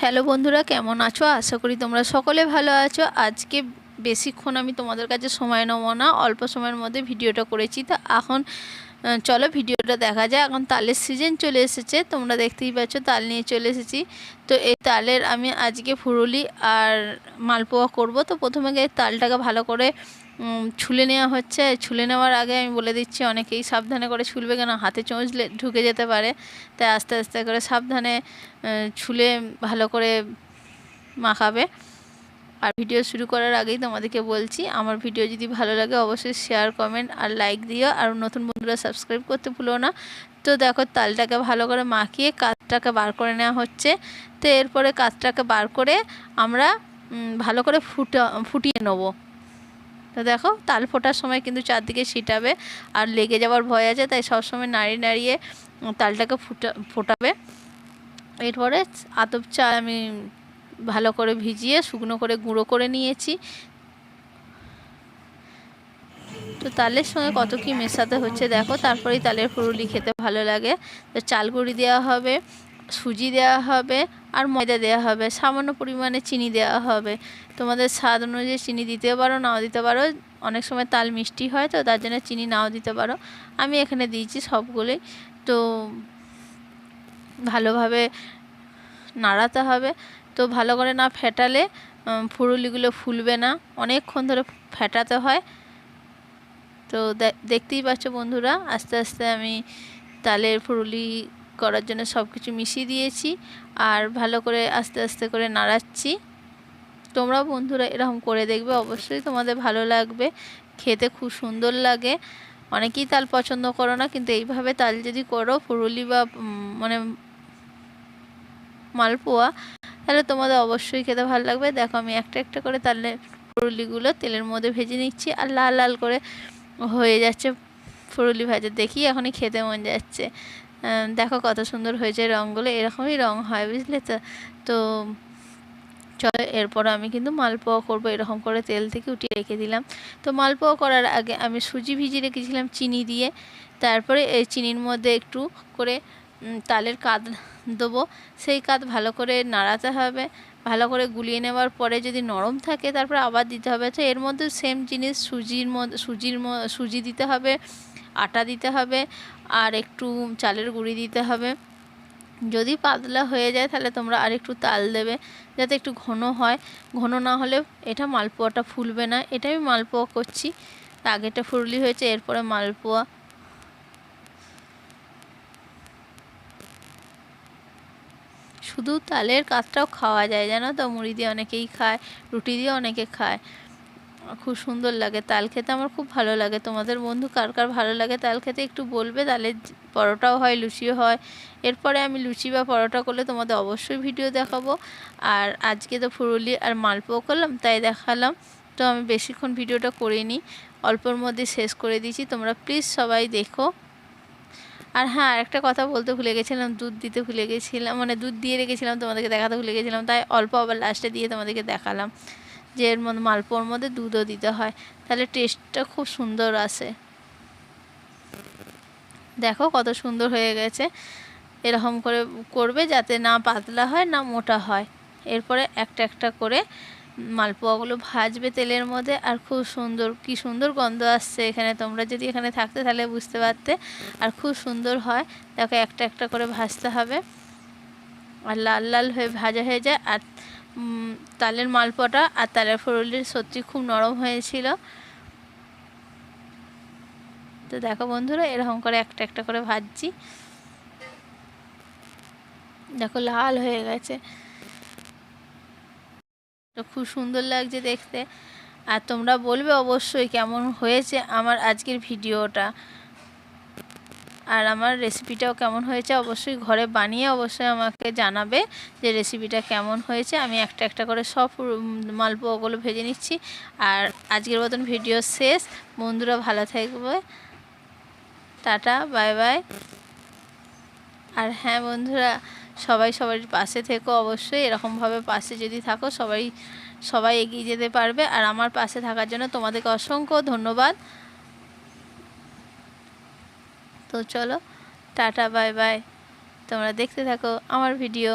Hello বন্ধুরা, কেমন আছো? আশা করি তোমরা সকলে ভালো আছো। আজকে বেশিক্ষণ আমি তোমাদের কাছে সময় নেব না, অল্প সময়ের মধ্যে ভিডিওটা করেছি। তো এখন চলো ভিডিওটা দেখা যায়। এখন তালের সিজন চলে এসেছে, তোমরা দেখতেই পাচ্ছ তাল নিয়ে চলে এসেছি। তো এই তালের আমি আজকে ফুরুলি আর মালপোয়া করব। তো প্রথমে তালটাকে ভালো করে ছুলে নেওয়া হচ্ছে। ছুলে নেওয়ার আগে আমি বলে দিচ্ছি, অনেকেই সাবধানে করে ছুলবে, কেন হাতে চোঁচলে ঢুকে যেতে পারে। তাই আস্তে আস্তে করে সাবধানে ছুলে ভালো করে মাখাবে। আর ভিডিও শুরু করার আগেই তোমাদেরকে বলছি, আমার ভিডিও যদি ভালো লাগে অবশ্যই শেয়ার, কমেন্ট আর লাইক দিও। আর নতুন বন্ধুরা সাবস্ক্রাইব করতে ভুলো না। তো দেখো তালটাকে ভালো করে মাখিয়ে কাঠটাকে বার করে নেওয়া হচ্ছে। তো এরপরে কাঠটাকে বার করে আমরা ভালো করে ফুটিয়ে নেবো। তো দেখো তাল ফোটার সময় কিন্তু চারদিকে ছিটাবে আর লেগে যাওয়ার ভয় আছে, তাই সবসময় নাড়িয়ে নাড়িয়ে তালটাকে ফোটাবে। এরপরে আতপ চাল আমি ভালো করে ভিজিয়ে শুকনো করে গুঁড়ো করে নিয়েছি। তো তালের সঙ্গে কত কি মেশাতে হচ্ছে দেখো, তারপরেই তালের ফুরুলি খেতে ভালো লাগে। তো চাল গুঁড়ি দেওয়া হবে, সুজি দেওয়া হবে আর ময়দা দেওয়া হবে, সামান্য পরিমাণে চিনি দেওয়া হবে। তোমাদের স্বাদ অনুযায়ী চিনি দিতে পারো, নাও দিতে পারো। অনেক সময় তাল মিষ্টি হয়, তো তার জন্য চিনি নাও দিতে পারো। আমি এখানে দিয়েছি সবগুলোই। তো ভালোভাবে নাড়াতে হবে। তো ভালো করে না ফেটালে ফুরুলিগুলো ফুলবে না, অনেকক্ষণ ধরে ফেটাতে হয়। তো দেখতেই পাচ্ছ বন্ধুরা, আস্তে আস্তে আমি তালের ফুরুলি করার জন্য সব কিছু মিশিয়ে দিয়েছি আর ভালো করে আস্তে আস্তে করে নাড়াচ্ছি। তোমরাও বন্ধুরা এরকম করে দেখবে, অবশ্যই তোমাদের ভালো লাগবে, খেতে খুব সুন্দর লাগে। অনেকেই তাল পছন্দ করো না, কিন্তু এইভাবে তাল যদি করো ফুরুলি বা মানে মালপোয়া, তাহলে তোমাদের অবশ্যই খেতে ভালো লাগবে। দেখো আমি একটা একটা করে তালের ফুরুলিগুলো তেলের মধ্যে ভেজে নিচ্ছি আর লাল লাল করে হয়ে যাচ্ছে ফুরুলি ভাজা, দেখি এখনই খেতে মন যাচ্ছে। দেখো কত সুন্দর হয়েছে রঙগুলো, এরকমই রঙ হয় বুঝলে তো। তো চলো এরপর আমি কিন্তু মালপোয়া করব, এরকম করে তেল থেকে উঠিয়ে রেখে দিলাম। তো মালপোয়া করার আগে আমি সুজি ভিজিয়ে রেখেছিলাম চিনি দিয়ে। তারপরে এই চিনির মধ্যে একটু করে তালের কাদ দেবো। সেই কাদ ভালো করে নাড়াতে হবে, ভালো করে গুলিয়ে নেওয়ার পরে যদি নরম থাকে তারপরে আবার দিতে হবে। তো এর মধ্যে সেম জিনিস সুজি দিতে হবে, আটা দিতে হবে আর একটু চালের গুঁড়ি দিতে হবে। যদি পাতলা হয়ে যায় তাহলে তোমরা আর একটু তাল দেবে, যাতে একটু ঘন হয়। ঘন না হলে এটা মালপোয়াটা ফুলবে না। এটা আমি মালপোয়া করছি, আগেটা ফুরুলি হয়েছে, এরপরে মালপোয়া। শুধু তালের কাঠটাও খাওয়া যায় জানো তো, মুড়ি দিয়ে অনেকেই খায়, রুটি দিয়ে অনেকে খায়, খুব সুন্দর লাগে। তাল খেতে আমার খুব ভালো লাগে। তোমাদের বন্ধু কার কার ভালো লাগে তাল খেতে একটু বলবে। তালের পরোটাও হয়, লুচিও হয়। এরপরে আমি লুচি বা পরোটা করলে তোমাদের অবশ্যই ভিডিও দেখাবো। আর আজকে তো ফুরুলি আর মালপোয়া করলাম তাই দেখালাম। তো আমি বেশিক্ষণ ভিডিওটা করিনি, অল্পর মধ্যে শেষ করে দিয়েছি। তোমরা প্লিজ সবাই দেখো। আর হ্যাঁ, আরেকটা কথা বলতে ভুলে গেছিলাম, দুধ দিতে ভুলে গেছিলাম, মানে দুধ দিয়ে রেখেছিলাম, তোমাদেরকে দেখাতে ভুলে গেছিলাম, তাই অল্প আবার লাস্টে দিয়ে তোমাদেরকে দেখালাম যে এর মধ্যে মালপোয়ার মধ্যে দুধও দিতে হয়, তাহলে টেস্টটা খুব সুন্দর আসে। দেখো কত সুন্দর হয়ে গেছে। এরকম করে করবে যাতে না পাতলা হয় না মোটা হয়। এরপরে একটা একটা করে মালপোয়াগুলো ভাজবে তেলের মধ্যে, আর খুব সুন্দর, কি সুন্দর গন্ধ আসছে এখানে। তোমরা যদি এখানে থাকতে তাহলে বুঝতে পারতে। আর খুব সুন্দর হয়। দেখো একটা একটা করে ভাজতে হবে আর লাল লাল হয়ে ভাজা হয়ে যায়। আর তালের মালপোয়াটা আর তালের ফুরুলির সত্যি খুব নরম হয়েছিল। তো দেখো বন্ধুরা এরকম করে একটা একটা করে ভাজছি, দেখো লাল হয়ে গেছে, তো খুব সুন্দর লাগছে দেখতে। আর তোমরা বলবে অবশ্যই কেমন হয়েছে আমার আজকের ভিডিওটা, আর আমার রেসিপিটাও কেমন হয়েছে অবশ্যই ঘরে বানিয়ে অবশ্যই আমাকে জানাবে যে রেসিপিটা কেমন হয়েছে। আমি একটা একটা করে সব মালপোয়াগুলো ভেজে নিচ্ছি। আর আজকের মতন ভিডিও শেষ। বন্ধুরা ভালো থাকবে, টাটা, বাই বাই। আর হ্যাঁ বন্ধুরা, সবাই সবার পাশে থেকো, অবশ্যই এরকমভাবে পাশে যদি থাকো সবাই এগিয়ে যেতে পারবে। আর আমার পাশে থাকার জন্য তোমাদেরকে অসংখ্য ধন্যবাদ। তো চলো টাটা, বাই বাই, তোমরা দেখতে থাকো আমার ভিডিও।